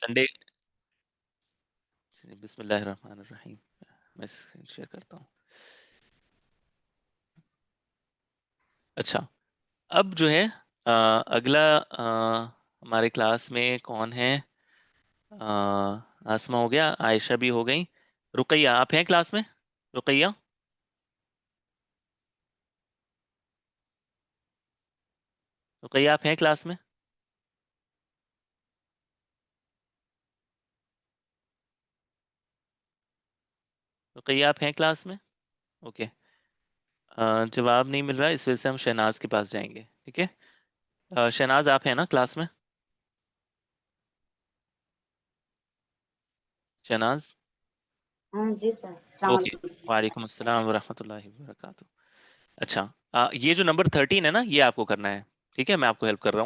Sunday بسم اللہ الرحمن الرحیم. میں اسکرین شیئر کرتا ہوں. اچھا اب جو ہے اگلا ہمارے کلاس میں کون ہے؟ آسمہ ہو گیا، عائشہ بھی ہو گئی، رقیہ آپ ہیں کلاس میں؟ رقیہ رقیہ آپ ہیں کلاس میں؟ رقیہ آپ ہیں کلاس میں؟ اوکے. جواب نہیں مل رہا، اس وجہ سے ہم شہناز کے پاس جائیں گے. ٹھیک ہے، شہناز آپ ہیں نا کلاس میں؟ شہناز ہاں جی سر، السلام اوکے. علیکم۔ وعلیکم السلام ورحمۃ اللہ وبرکاتہ. اچھا یہ جو نمبر 13 ہے نا، یہ آپ کو کرنا ہے. ٹھیک ہے، میں آپ کو ہیلپ کر رہا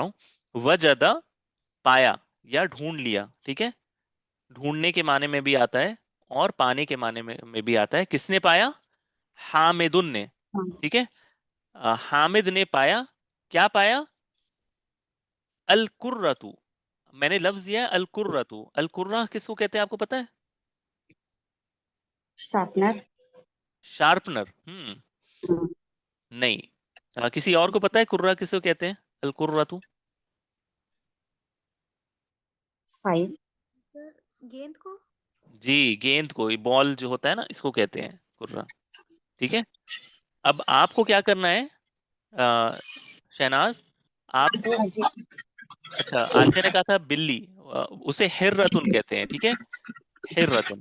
ہوں. وجدہ پایا یا ڈھونڈ لیا. ٹھیک ہے، ڈھونڈنے کے معنی میں بھی آتا ہے اور پانے کے معنی میں بھی آتا ہے. کس نے پایا؟ حامدن نے. ہاں، ٹھیک ہے، حامد نے پایا. کیا پایا؟ القرۃ. میں نے لفظ دیا ہے القرۃ. القرہ کس کو کہتے ہیں آپ کو پتا ہے؟ شارپنر۔ شارپنر. نہیں. کسی اور کو پتا ہے قرہ کس کو کہتے ہیں؟ القرۃ. فائز۔ سر گیند کو؟ جی گیند کو، بال جو ہوتا ہے نا، اس کو کہتے ہیں قرہ. ٹھیک ہے، اب آپ کو کیا کرنا ہے شہناز؟ آپ کو ہاں جی، اچھا عارفہ نے کہا تھا بلی، اسے حرتن کہتے ہیں. ٹھیک ہے، حرتن.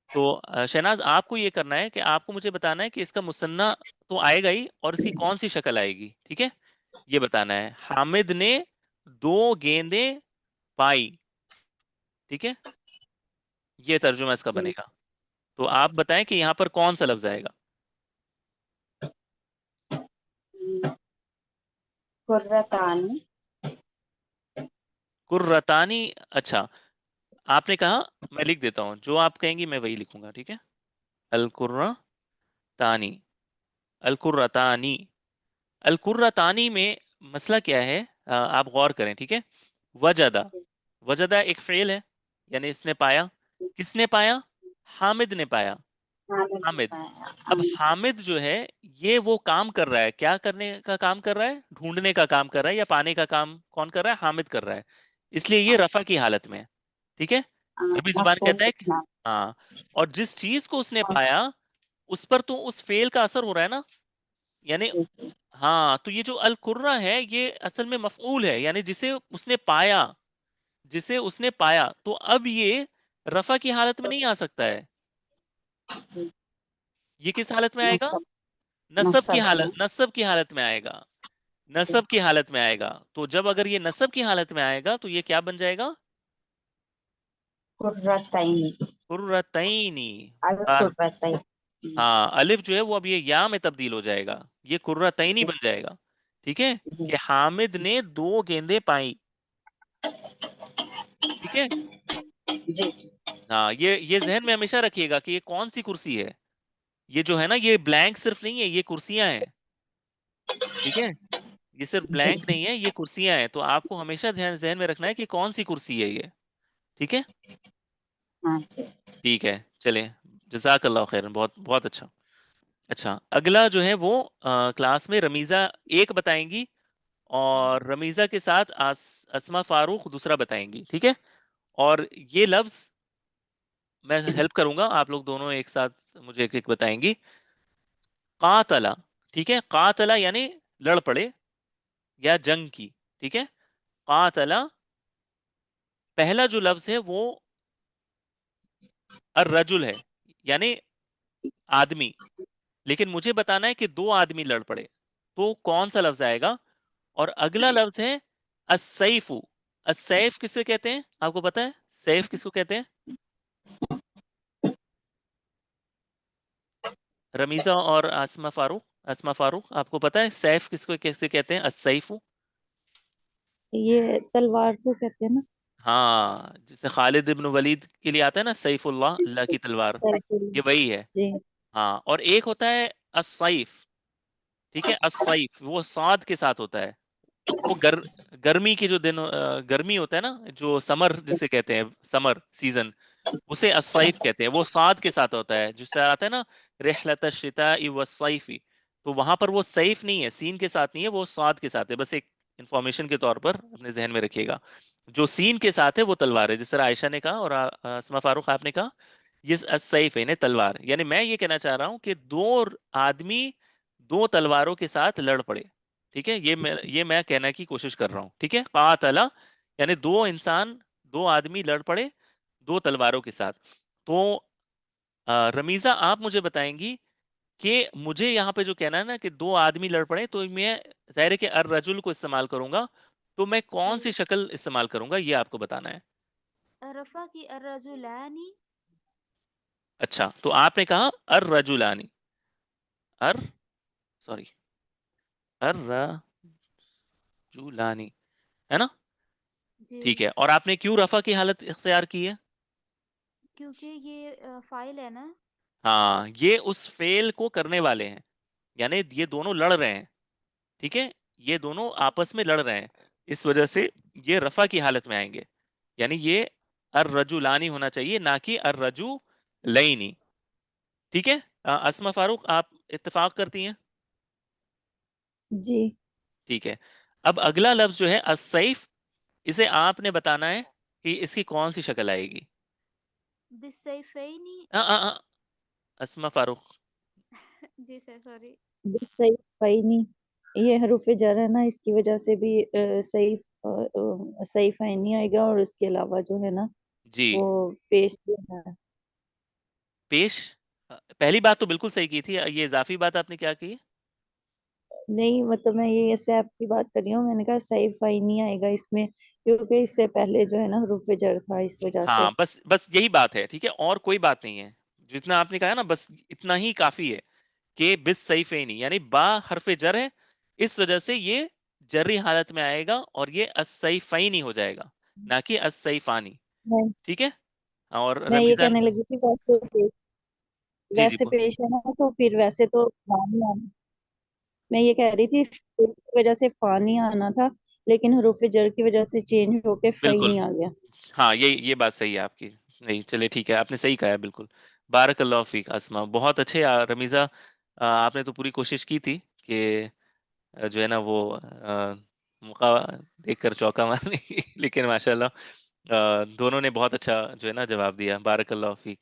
تو شہناز آپ کو یہ کرنا ہے کہ آپ کو مجھے بتانا ہے کہ اس کا مثنیٰ تو آئے گا ہی، اور اس کی کون سی شکل آئے گی. ٹھیک ہے، یہ بتانا ہے. حامد نے 2 گیندیں پائی. ٹھیک ہے، یہ ترجمہ اس کا جی بنے گا. تو آپ بتائیں کہ یہاں پر کون سا لفظ آئے گا؟ قرۃانی۔ قرتانی. اچھا آپ نے کہا، میں لکھ دیتا ہوں، جو آپ کہیں گی میں وہی لکھوں گا. ٹھیک ہے، القرتانی. القرتانی. القرتانی میں مسئلہ کیا ہے؟ آپ غور کریں. ٹھیک ہے، وجدہ. وجدہ ایک فعل ہے، یعنی اس نے پایا. کس نے پایا؟ حامد نے پایا. حامد. اب حامد جو ہے یہ وہ کام کر رہا ہے. کیا کرنے کا کام کر رہا ہے؟ ڈھونڈنے کا کام کر رہا ہے، یا پانے کا کام کون کر رہا ہے؟ حامد کر رہا ہے. اس لیے یہ رفع کی حالت میں ہے. ٹھیک ہے، عربی زبان مفعول کہتا ہے کہ کتنا؟ ہاں، اور جس چیز کو اس نے پایا اس پر تو اس فعل کا اثر ہو رہا ہے نا، یعنی جی جی، ہاں. تو یہ جو القرہ ہے یہ اصل میں مفعول ہے، یعنی جسے اس نے پایا. جسے اس نے پایا، تو اب یہ رفع کی حالت میں نہیں آ سکتا ہے. جی، یہ کس حالت میں آئے گا؟ نصب۔ نصب کی نصب میں۔ حالت. نصب کی حالت میں آئے گا. جی، نصب کی حالت میں آئے گا. تو جب اگر یہ نصب کی حالت میں آئے گا تو یہ کیا بن جائے گا؟ قرۃین۔ قرتینی. القرۃین۔ ہاں الف جو ہے وہ اب یہ یا میں تبدیل ہو جائے گا، یہ قرتینی جی بن جائے گا. ٹھیک ہے، جی کہ حامد نے 2 گیندیں پائیں. ٹھیک ہے، جی، ہاں یہ ذہن میں ہمیشہ رکھیے گا کہ یہ کون سی کرسی ہے. یہ جو ہے نا، یہ بلینک صرف نہیں ہے، یہ کرسیاں ہیں. ٹھیک ہے، یہ صرف جی، بلینک نہیں ہے، یہ کرسیاں ہیں. تو آپ کو ہمیشہ ذہن میں رکھنا ہے کہ کون سی کرسی ہے یہ. ٹھیک ہے، ہاں جی، ٹھیک ہے چلیں. جزاک اللہ خیر، بہت بہت اچھا. اچھا اگلا جو ہے وہ کلاس میں رمیزہ 1 بتائیں گی، اور رمیزہ کے ساتھ اسما فاروق دوسرا بتائیں گی. ٹھیک ہے، اور یہ لفظ میں ہیلپ کروں گا، آپ لوگ دونوں ایک ساتھ مجھے ایک ایک بتائیں گی. قاتلا. ٹھیک ہے، قاتلا یعنی لڑ پڑے یا جنگ کی. ٹھیک ہے، قاتلا پہلا جو لفظ ہے وہ الرجل ہے، یعنی آدمی. لیکن مجھے بتانا ہے کہ 2 آدمی لڑ پڑے تو کون سا لفظ آئے گا. اور اگلا لفظ ہے السیف. السیف کس سے کہتے ہیں آپ کو پتا ہے؟ سیف کس کو کہتے ہیں؟ رمیزہ اور اسما فاروق آپ کو پتا ہے سیف کس کو کیسے کہتے ہیں؟ السیف. یہ تلوار کو کہتے ہیں نا؟ ہاں، جیسے خالد ابن ولید کے لیے آتا ہے نا سیف اللہ، اللہ کی تلوار، یہ وہی ہے. جی ہاں، اور ایک ہوتا ہے السیف. ٹھیک ہے، السیف وہ صاد کے ساتھ ہوتا ہے. وہ گرمی کے جو دن گرمی ہوتا ہے نا، جو سمر جسے کہتے ہیں، سمر سیزن، اسے الصیف کہتے ہیں. وہ صاد کے ساتھ ہوتا ہے، جس طرح آتا ہے نا رحلت الشتاء والصیف، تو وہاں پر وہ صیف نہیں ہے، سین کے ساتھ نہیں ہے، وہ صاد کے ساتھ ہے. بس ایک انفارمیشن کے طور پر اپنے ذہن میں رکھیے گا. جو سین کے ساتھ ہے وہ تلوار ہے، جس طرح عائشہ نے کہا اور اسما فاروق آپ نے کہا یہ السیف ہے، تلوار. یعنی میں یہ کہنا چاہ رہا ہوں کہ دو آدمی دو تلواروں کے ساتھ لڑ پڑے. ٹھیک ہے، یہ میں کہنے کی کوشش کر رہا ہوں. ٹھیک ہے، قاتلا یعنی دو انسان، دو آدمی لڑ پڑے دو تلواروں کے ساتھ. تو رمیزہ آپ مجھے بتائیں گی کہ مجھے یہاں پہ جو کہنا ہے نا کہ دو آدمی لڑ پڑے، تو میں ظاہر ہے کہ الرجل کو استعمال کروں گا، تو میں کون سی جی شکل استعمال کروں گا یہ آپ کو بتانا ہے. رفع کی الرجلانی. اچھا، تو آپ نے کہا الرجلانی، ار سوری الرجلانی، ہے نا؟ جی ٹھیک ہے، اور آپ نے کیوں رفع کی حالت اختیار کی ہے؟ کیونکہ یہ فائل ہے نا. ہاں، یہ اس فعل کو کرنے والے ہیں، یعنی یہ جی دونوں لڑ رہے ہیں. ٹھیک ہے، یہ دونوں آپس میں لڑ رہے ہیں، اس وجہ سے یہ رفع کی حالت میں آئیں گے. یعنی یہ الرجلانی ہونا چاہیے، نہ کہ الرجلینی. ٹھیک ہے، اسما فاروق آپ اتفاق کرتی ہیں؟ جی. ٹھیک ہے. اب اگلا لفظ جو ہے السیف، اسے آپ نے بتانا ہے کہ اس کی کون سی شکل آئے گی. بالسیفینی. اسما فاروق. جی سر سوری. بس صحیح صحیح نہیں، یہ حروف جر ہے نا، اس کی وجہ سے بھی صحیح صحیح فائن نہیں آئے گا، اور اس کے علاوہ جو ہے نا جی، وہ پیش جو ہے. پیش. پہلی بات تو بالکل صحیح کی تھی، یہ اضافی بات آپ نے کیا کی؟ نہیں مطلب میں یہ ایپ کی بات کر رہی ہوں، میں نے کہا صحیح فائن نہیں آئے گا اس میں، کیونکہ اس سے پہلے جو ہے نا حروف جر تھا، اس وجہ سے. ہاں، بس یہی بات ہے. ٹھیک ہے، اور کوئی بات نہیں ہے، جتنا آپ نے کہا نا بس اتنا ہی کافی ہے کہ بس سیفینی یعنی با حرف جر ہے، اس وجہ سے یہ جری حالت میں آئے گا اور یہ السیفینی ہو جائے گا، نہ کہ السیفانی. میں ٹھیک ہے، اور میں یہ رمیزہ. کہنے لگی تھی جی جی ویسے پیش ہے نا، تو پھر ویسے تو فانی آنا، میں یہ کہہ رہی تھی پیش کی وجہ سے فانی آنا تھا، لیکن حروف جر کی وجہ سے چینج ہو کے بالکل، فینی آ گیا. ہاں یہ بات صحیح ہے آپ کی. نہیں چلے ٹھیک ہے، آپ نے صحیح کہا ہے بالکل. بارک اللہ فیک اسما، بہت اچھے. رمیزہ آپ نے تو پوری کوشش کی تھی کہ جو ہے نا وہ موقع دیکھ کر چوکا مارنے کی، لیکن ماشاءاللہ دونوں نے بہت اچھا جو ہے نا جواب دیا. بارک اللہ فیک.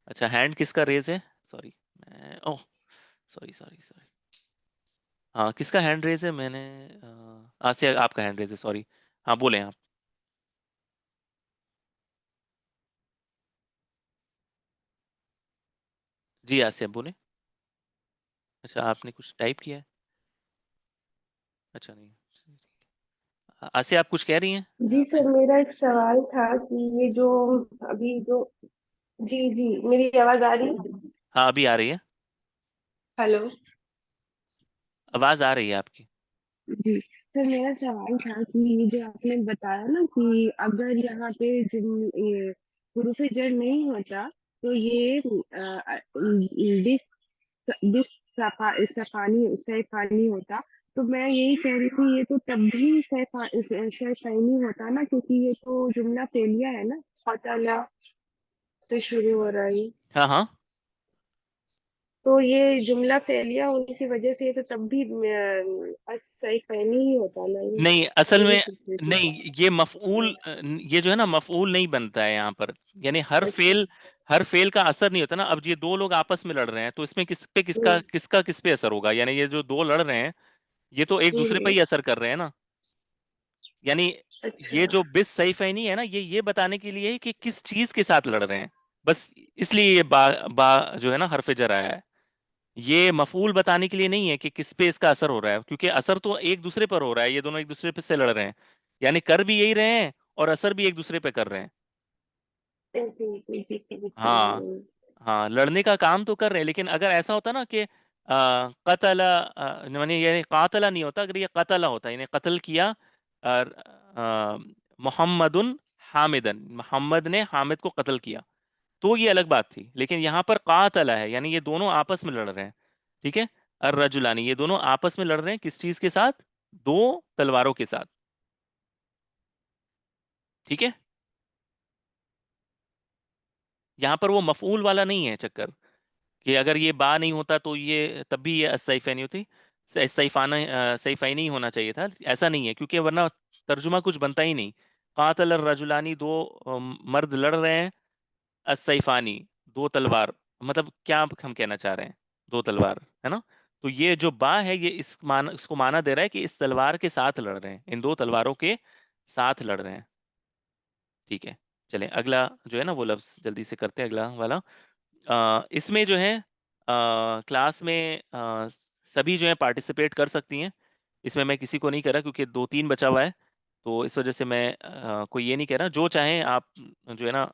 اچھا، ہینڈ کس کا ریز ہے؟ سوری، اوہ سوری سوری سوری، ہاں کس کا ہینڈ ریز ہے؟ میں نے آسیہ آپ کا ہینڈ ریز ہے، سوری. ہاں بولیں آپ. جی آسیہ بولیں. اچھا، آپ نے کچھ ٹائپ کیا ہے؟ اچھا نہیں. آسیہ آپ کچھ کہہ رہی ہیں؟ جی سر، میرا ایک سوال تھا کہ یہ جو ابھی جو جی جی میری آواز آ رہی ہے؟ ہاں ابھی آ رہی ہے، ہلو. آواز آ رہی ہے آپ کی. جی سر، میرا سوال تھا کہ یہ جو آپ نے بتایا نا کہ اگر یہاں پہ یہ حروف جر نہیں ہوتا تو یہ سیفانی ہوتا، تو میں یہی کہہ رہی تھی یہ تو تب بھی سیفانی ہوتا نا، کیونکہ یہ تو جملہ فعلیہ ہے نا، قتل سے شروع ہو رہا ہے، ہاں ہاں، تو یہ جملہ فعلیہ ہونے کی وجہ سے یہ تو تب بھی سیفانی ہی ہوتا نا. نہیں اصل یہی میں پوچھ رہی تھی. نہیں، یہ مفعول یہ جو ہے نا مفعول نہیں بنتا ہے یہاں پر. یعنی اچھا. ہر فعل کا اثر نہیں ہوتا نا. اب یہ دو لوگ آپس میں لڑ رہے ہیں تو اس میں ہوں، کس پہ اثر ہوگا؟ یعنی یہ جو دو لڑ رہے ہیں یہ تو ایک دوسرے پہ ہوں، ہی اثر کر رہے ہیں نا. یعنی اچھا. یہ جو بس سیفینی ہے نا، یہ بتانے کے لیے ہے کہ کس چیز کے ساتھ لڑ رہے ہیں، بس اس لیے یہ با جو ہے نا حرف جر آیا ہے. یہ مفعول بتانے کے لیے نہیں ہے کہ کس پہ اس کا اثر ہو رہا ہے، کیونکہ اثر تو ایک دوسرے پر ہو رہا ہے، یہ دونوں ایک دوسرے پہ سے لڑ رہے ہیں، یعنی کر بھی یہی رہے ہیں اور اثر بھی ایک دوسرے پہ کر رہے ہیں. جی سمجھ ہاں گئی. ہاں، لڑنے کا کام تو کر رہے ہیں، لیکن اگر ایسا ہوتا نا کہ قتل یعنی قاتلہ نہیں ہوتا، اگر یہ قتلہ ہوتا یعنی قتل کیا محمد حامدن، محمد نے حامد کو قتل کیا، تو یہ الگ بات تھی. لیکن یہاں پر قاتلہ ہے، یعنی یہ دونوں آپس میں لڑ رہے ہیں. ٹھیک ہے، الرجلانی، یہ دونوں آپس میں لڑ رہے ہیں کس چیز کے ساتھ؟ دو تلواروں کے ساتھ. ٹھیک ہے, یہاں پر وہ مفعول والا نہیں ہے چکر کہ اگر یہ با نہیں ہوتا تو یہ تب بھی یہ السیفین ہوتی, سیفین ہی ہونا چاہیے تھا. ایسا نہیں ہے کیونکہ ورنہ ترجمہ کچھ بنتا ہی نہیں. قاتل الرجلانی, دو مرد لڑ رہے ہیں, السیفانی, دو تلوار, مطلب کیا ہم کہنا چاہ رہے ہیں, دو تلوار ہے نا. تو یہ جو با ہے یہ اس کو معنی دے رہا ہے کہ اس تلوار کے ساتھ لڑ رہے ہیں, ان دو تلواروں کے ساتھ لڑ رہے ہیں. ٹھیک ہے, چلیں اگلا جو ہے نا وہ لفظ جلدی سے کرتے ہیں, اگلا والا. اس میں جو ہے کلاس میں سبھی جو ہے پارٹیسپیٹ کر سکتی ہیں. اس میں کسی کو نہیں کر رہا کیونکہ 2-3 بچا ہوا ہے, تو اس وجہ سے میں کوئی یہ نہیں کہہ رہا. جو چاہیں آپ جو ہے نا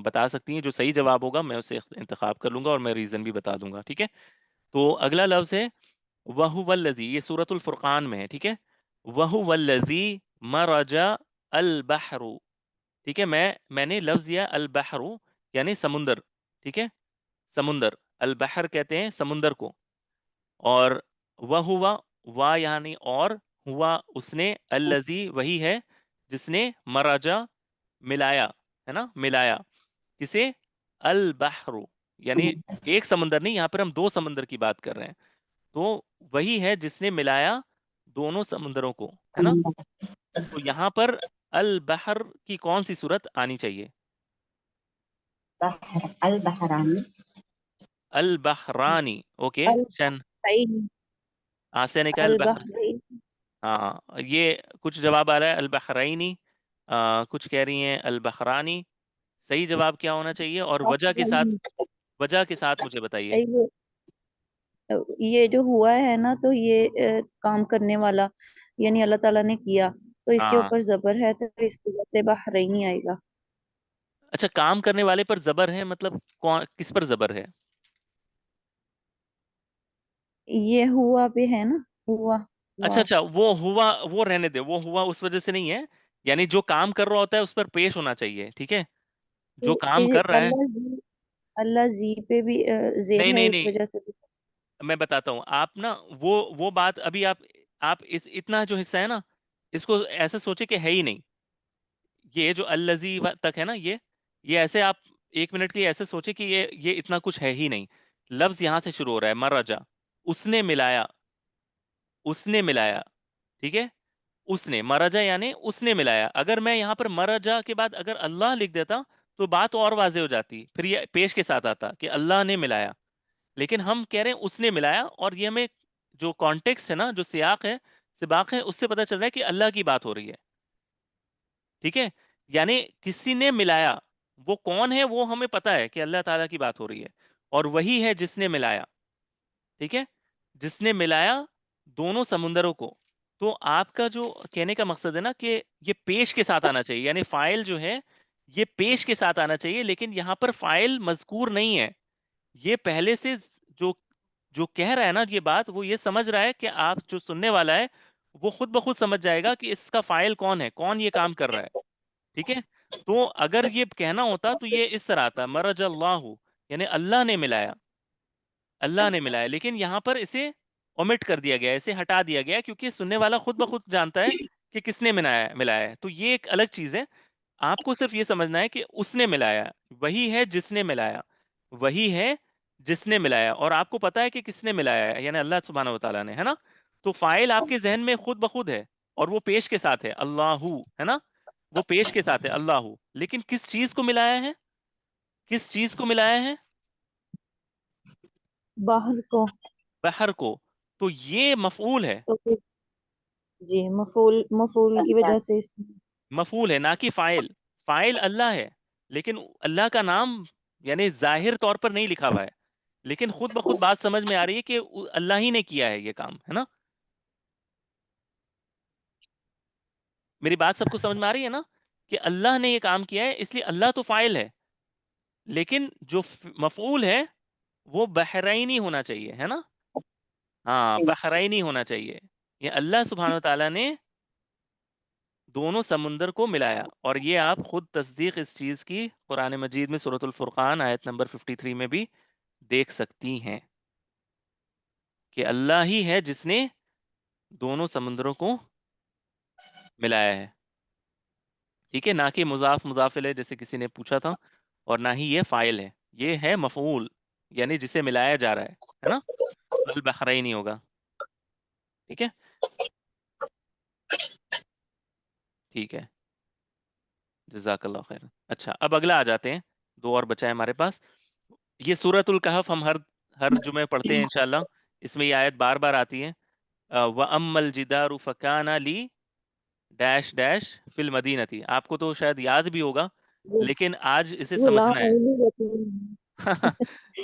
بتا سکتی ہیں, جو صحیح جواب ہوگا میں اسے انتخاب کر لوں گا اور میں ریزن بھی بتا دوں گا. ٹھیک ہے, تو اگلا لفظ ہے وَهُوَ الَّذِي, یہ سورۃ الفرقان میں ہے. ٹھیک ہے, وَهُوَ الَّذِي مَرَجَ الْبَحْرُ. ٹھیک ہے, میں نے لفظ دیا البحر یعنی سمندر. ٹھیک ہے, سمندر, البحر کہتے ہیں سمندر کو. اور وَهُوَ, وا یعنی اور, ہوا اس نے, الذی وہی ہے جس نے, مراجا ملایا, ہے نا, ملایا کسے, البحر یعنی ایک سمندر نہیں, یہاں پر ہم 2 سمندر کی بات کر رہے ہیں. تو وہی ہے جس نے ملایا دونوں سمندروں کو, ہے نا. تو یہاں پر البحر کی کون سی صورت آنی چاہیے؟ البحرانی. البحرانی. اوکے شن, البحرین. آسے نے کہا البحر. البحرین. ہاں, یہ کچھ جواب آ رہا ہے البحرینی, کچھ کہہ رہی ہیں البحرانی. صحیح جواب کیا ہونا چاہیے اور وجہ کے ساتھ مجھے بتائیے. یہ جو ہوا ہے نا تو یہ کام کرنے والا یعنی اللہ تعالیٰ نے کیا تو اس کے ہاں, اوپر زبر ہے تو اس کی وجہ سے بحرین آئے گا. اچھا, کام کرنے والے پر زبر ہے, مطلب کس پر زبر ہے؟ یہ ہوا پہ ہے نا, ہوا. اچھا, وہ ہوا, وہ رہنے دے, وہ ہوا اس وجہ سے نہیں ہے, یعنی جو کام کر رہا ہوتا ہے اس پر پیش ہونا چاہیے. ٹھیک ہے, جو کام کر رہا ہے. اللہ زی پہ بھی زیر نہیں ہے نہیں اس نہیں, وجہ سے. میں بتاتا ہوں آپ نا, وہ بات ابھی آپ اتنا جو حصہ ہے نا اس کو ایسا سوچے کہ ہے ہی نہیں. یہ جو الذی تک ہے نا, یہ ایسے آپ 1 منٹ کے لیے ایسے سوچے کہ یہ اتنا کچھ ہے ہی نہیں. لفظ یہاں سے شروع ہو رہا ہے, مرجا, اس نے ملایا, اس نے ملایا. ٹھیک ہے, اس نے, مرجا یعنی اس نے ملایا. اگر میں یہاں پر مرجا کے بعد اگر اللہ لکھ دیتا تو بات اور واضح ہو جاتی, پھر یہ پیش کے ساتھ آتا کہ اللہ نے ملایا. لیکن ہم کہہ رہے ہیں اس نے ملایا, اور یہ ہمیں جو کانٹیکسٹ ہے نا, جو سیاق ہے, سباق ہے, اس سے پتہ چل رہا ہے کہ اللہ کی بات ہو رہی ہے. ٹھیک ہے, یعنی کسی نے ملایا, وہ کون ہے وہ ہمیں پتہ ہے کہ اللہ تعالیٰ کی بات ہو رہی ہے, اور وہی ہے جس نے ملایا. ٹھیک ہے, جس نے ملایا دونوں سمندروں کو. تو آپ کا جو کہنے کا مقصد ہے نا کہ یہ پیش کے ساتھ آنا چاہیے, یعنی فاعل جو ہے یہ پیش کے ساتھ آنا چاہیے, لیکن یہاں پر فاعل مذکور نہیں ہے. یہ پہلے سے جو کہہ رہا ہے نا یہ بات, وہ یہ سمجھ رہا ہے کہ آپ جو سننے والا ہے وہ خود بخود سمجھ جائے گا کہ اس کا فاعل کون ہے, کون یہ کام کر رہا ہے. ٹھیک ہے, تو اگر یہ کہنا ہوتا تو یہ اس طرح آتا, مرج اللہ, یعنی اللہ نے ملایا, اللہ نے ملایا. لیکن یہاں پر اسے اومٹ کر دیا گیا, اسے ہٹا دیا گیا, کیونکہ سننے والا خود بخود جانتا ہے کہ کس نے ملایا ہے. تو یہ ایک الگ چیز ہے. آپ کو صرف یہ سمجھنا ہے کہ اس نے ملایا, وہی ہے جس نے ملایا, وہی ہے جس نے ملایا. اور آپ کو پتا ہے کہ کس نے ملایا ہے, یعنی اللہ سبحانہ و تعالیٰ نے, ہے نا. تو فاعل آپ کے ذہن میں خود بخود ہے, اور وہ پیش کے ساتھ ہے, اللہ, ہے نا, وہ پیش کے ساتھ ہے اللہ. لیکن کس چیز کو ملایا ہے, کس چیز کو ملایا ہے, باہر کو. بحر کو. تو یہ مفعول ہے, تو پھر جی مفعول کی وجہ سے مفعول ہے, نہ کہ فاعل. فاعل اللہ ہے, لیکن اللہ کا نام یعنی ظاہر طور پر نہیں لکھا ہوا ہے, لیکن خود بخود بات سمجھ میں آ رہی ہے کہ اللہ ہی نے کیا ہے یہ کام, ہے نا. میری بات سب کو سمجھ میں آ رہی ہے نا, کہ اللہ نے یہ کام کیا ہے, اس لیے اللہ تو فاعل ہے, لیکن جو مفعول ہے وہ بحرینی ہونا چاہیے, ہے نا. ہاں, بحرینی ہونا چاہیے. یہ اللہ سبحانہ و تعالیٰ نے دونوں سمندر کو ملایا. اور یہ آپ خود تصدیق اس چیز کی قرآن مجید میں سورۃ الفرقان آیت نمبر 53 میں بھی دیکھ سکتی ہیں کہ اللہ ہی ہے جس نے دونوں سمندروں کو ملایا ہے، ٹھیک ہے، نہ کہ مضاف مضاف الیہ جیسے کسی نے پوچھا تھا، اور نہ ہی یہ فاعل ہے، یہ ہے مفعول، یعنی جسے ملایا جا رہا ہے نا، البحرین ہوگا، ٹھیک ہے، ٹھیک ہے، جزاک اللہ خیر. اچھا اب اگلا آ جاتے ہیں، 2 اور بچا ہے ہمارے پاس. یہ سورۃ الکہف ہم ہر جمعے پڑھتے ہیں انشاءاللہ. اس میں یہ آیت بار بار آتی ہے، وَأَمَّا الْجِدَارُ فَكَانَ لِي ڈیش ڈیش فی المدینتی. آپ کو تو شاید یاد بھی ہوگا، لیکن آج اسے سمجھنا ہے. غلام یتیم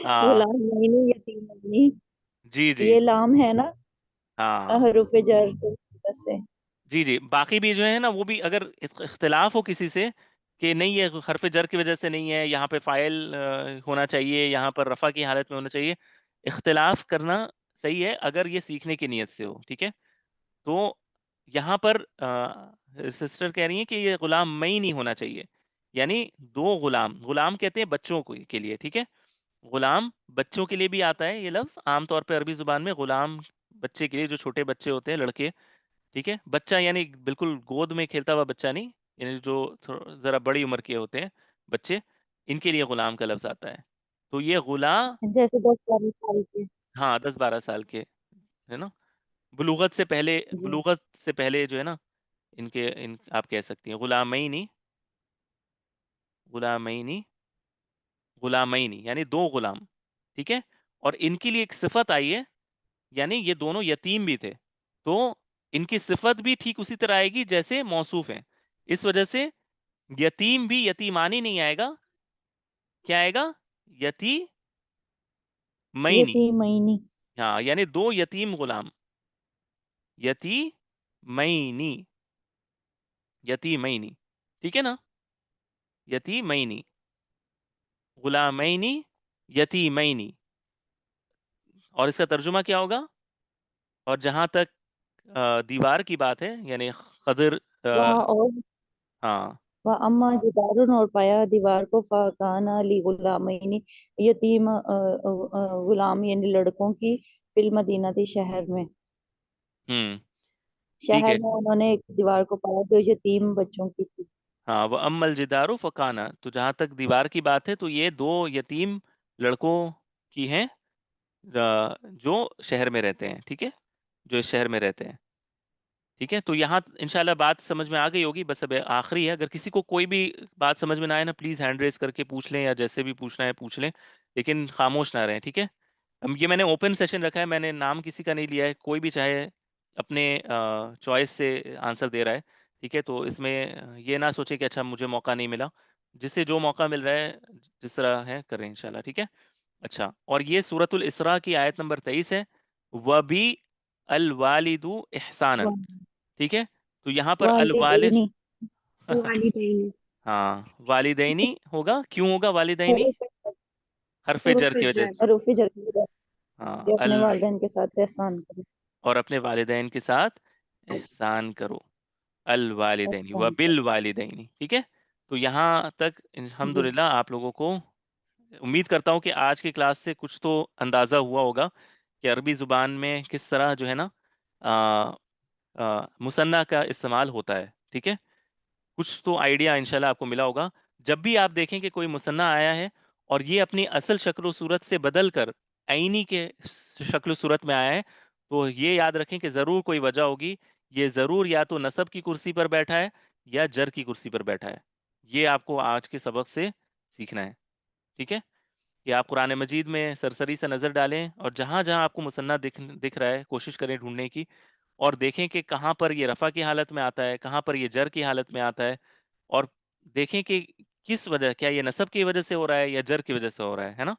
ہاں غلام یتیم، جی جی یہ لام ہے نا ہاں حروف جر کی وجہ سے. جی جی، باقی بھی جو ہے نا وہ بھی اگر اختلاف ہو کسی سے کہ نہیں یہ حرف جر کی وجہ سے نہیں ہے، یہاں پہ فاعل ہونا چاہیے، یہاں پر رفع کی حالت میں ہونا چاہیے، اختلاف کرنا صحیح ہے اگر یہ سیکھنے کی نیت سے ہو، ٹھیک ہے. تو یہاں پر سسٹر کہہ رہی ہیں کہ یہ غلام میں ہی نہیں ہونا چاہیے، یعنی 2 غلام کہتے ہیں بچوں کو کے لیے، ٹھیک ہے. غلام بچوں کے لیے بھی آتا ہے یہ لفظ، عام طور پہ عربی زبان میں غلام بچے کے لیے، جو چھوٹے بچے ہوتے ہیں لڑکے، ٹھیک ہے. بچہ یعنی بالکل گود میں کھیلتا ہوا بچہ نہیں، یعنی جو ذرا بڑی عمر کے ہوتے ہیں بچے، ان کے لیے غلام کا لفظ آتا ہے. تو یہ جیسے 10-12 سال کے. ہاں 10-12 سال کے ہے نا، بلوغت سے پہلے، جی بلوغت سے پہلے جو ہے نا ان آپ کہہ سکتی ہیں غلامینی، غلامینی، غلامینی یعنی 2 غلام، ٹھیک ہے. اور ان کے لیے ایک صفت آئی ہے، یعنی یہ دونوں یتیم بھی تھے، تو ان کی صفت بھی ٹھیک اسی طرح آئے گی جیسے موصوف ہیں. اس وجہ سے یتیم بھی یتیمانی نہیں آئے گا، کیا آئے گا؟ یتیمینی. یتیمینی. ہاں یعنی 2 یتیم غلام، یتیمینی، یتیمینی، ٹھیک ہے نا، یتیمینی، غلامینی، یتیمینی. اور اس کا ترجمہ کیا ہوگا؟ اور جہاں تک دیوار کی بات ہے، یعنی خضر اور ہاں اما جدارن، اور پایا دیوار کو، فاکانا لی غلامین، یتیم غلام یعنی لڑکوں کی، فی المدینہ تھی شہر میں. ٹھیک شہر ہے. میں انہوں نے ایک دیوار کو پایا جو یتیم بچوں کی تھی. ہاں وہ ام الجدار فکانا، تو جہاں تک دیوار کی بات ہے تو یہ 2 یتیم لڑکوں کی ہیں جو شہر میں رہتے ہیں، ٹھیک ہے، جو اس شہر میں رہتے ہیں، ٹھیک ہے. تو یہاں انشاءاللہ بات سمجھ میں آ گئی ہوگی. بس اب آخری ہے، اگر کسی کو کوئی بھی بات سمجھ میں نہ آئے نا، پلیز ہینڈ ریز کر کے پوچھ لیں، یا جیسے بھی پوچھنا ہے پوچھ لیں، لیکن خاموش نہ رہیں، ٹھیک ہے. یہ میں نے اوپن سیشن رکھا ہے، میں نے نام کسی کا نہیں لیا ہے، کوئی بھی چاہے اپنے چوائس سے آنسر دے رہا ہے، ٹھیک ہے. تو اس میں یہ نہ سوچے کہ اچھا مجھے موقع نہیں ملا، جس سے جو موقع مل رہا ہے جس طرح ہے کریں انشاءاللہ، ٹھیک ہے. اچھا، اور یہ سورۃ الاسراء کی آیت نمبر 23 ہے، وَبِي الْوَالِدُ احسانًا، ٹھیک ہے. تو یہاں پر الوالد، والدینی. والدین، ہاں والدینی ہوگا، کیوں ہوگا والدینی؟ حرف جر حروف کی وجہ جر. سے، حروف جر کی وجہ ہاں سے اپنے والدین کے ساتھ احسان کرو. اور اپنے والدین کے ساتھ احسان کرو، الوالدین احسان وبالوالدین، ٹھیک ہے. تو یہاں تک کرو. جی الحمدللہ آپ لوگوں کو امید کرتا ہوں کہ آج کی کلاس سے کچھ تو اندازہ ہوا ہوگا کہ عربی زبان میں کس طرح جو ہے نا مثنیٰ کا استعمال ہوتا ہے، ٹھیک ہے. کچھ تو آئیڈیا انشاءاللہ آپ کو ملا ہوگا. جب بھی آپ دیکھیں کہ کوئی مثنیٰ آیا ہے اور یہ اپنی اصل شکل و صورت سے بدل کر عینی کے شکل و صورت میں آیا ہے، تو یہ یاد رکھیں کہ ضرور کوئی وجہ ہوگی، یہ ضرور یا تو نصب کی کرسی پر بیٹھا ہے یا جر کی کرسی پر بیٹھا ہے. یہ آپ کو آج کے سبق سے سیکھنا ہے، ٹھیک ہے. کہ آپ قرآن مجید میں سرسری سے نظر ڈالیں، اور جہاں جہاں آپ کو مثنیٰ دکھ رہا ہے کوشش کریں ڈھونڈنے کی، اور دیکھیں کہ کہاں پر یہ رفع کی حالت میں آتا ہے، کہاں پر یہ جر کی حالت میں آتا ہے، اور دیکھیں کہ کس وجہ، کیا یہ نصب کی وجہ سے ہو رہا ہے یا جر کی وجہ سے ہو رہا ہے نا.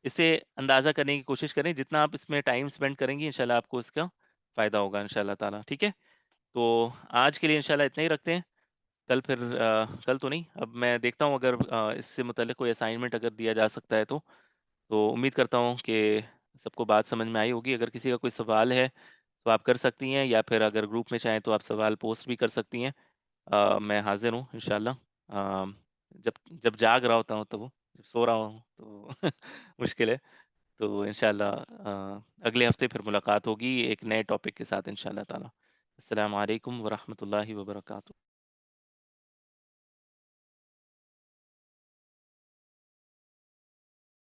اسے اندازہ کرنے کی کوشش کریں. جتنا آپ اس میں ٹائم سپینڈ کریں گی انشاءاللہ آپ کو اس کا فائدہ ہوگا انشاءاللہ تعالیٰ، ٹھیک ہے. تو آج کے لیے انشاءاللہ اتنا ہی رکھتے ہیں. کل پھر کل تو نہیں، اب میں دیکھتا ہوں اگر اس سے متعلق کوئی اسائنمنٹ اگر دیا جا سکتا ہے تو امید کرتا ہوں کہ سب کو بات سمجھ میں آئی ہوگی. اگر کسی کا کوئی سوال ہے تو آپ کر سکتی ہیں، یا پھر اگر گروپ میں چاہیں تو آپ سوال پوسٹ بھی کر سکتی ہیں. میں حاضر ہوں انشاءاللہ. جب جب جاگ رہا ہوتا ہوں تو جب سو رہا ہوں تو مشکل ہے. تو انشاءاللہ اگلے ہفتے پھر ملاقات ہوگی ایک نئے ٹاپک کے ساتھ انشاءاللہ تعالیٰ. السلام علیکم ورحمۃ اللہ وبرکاتہ.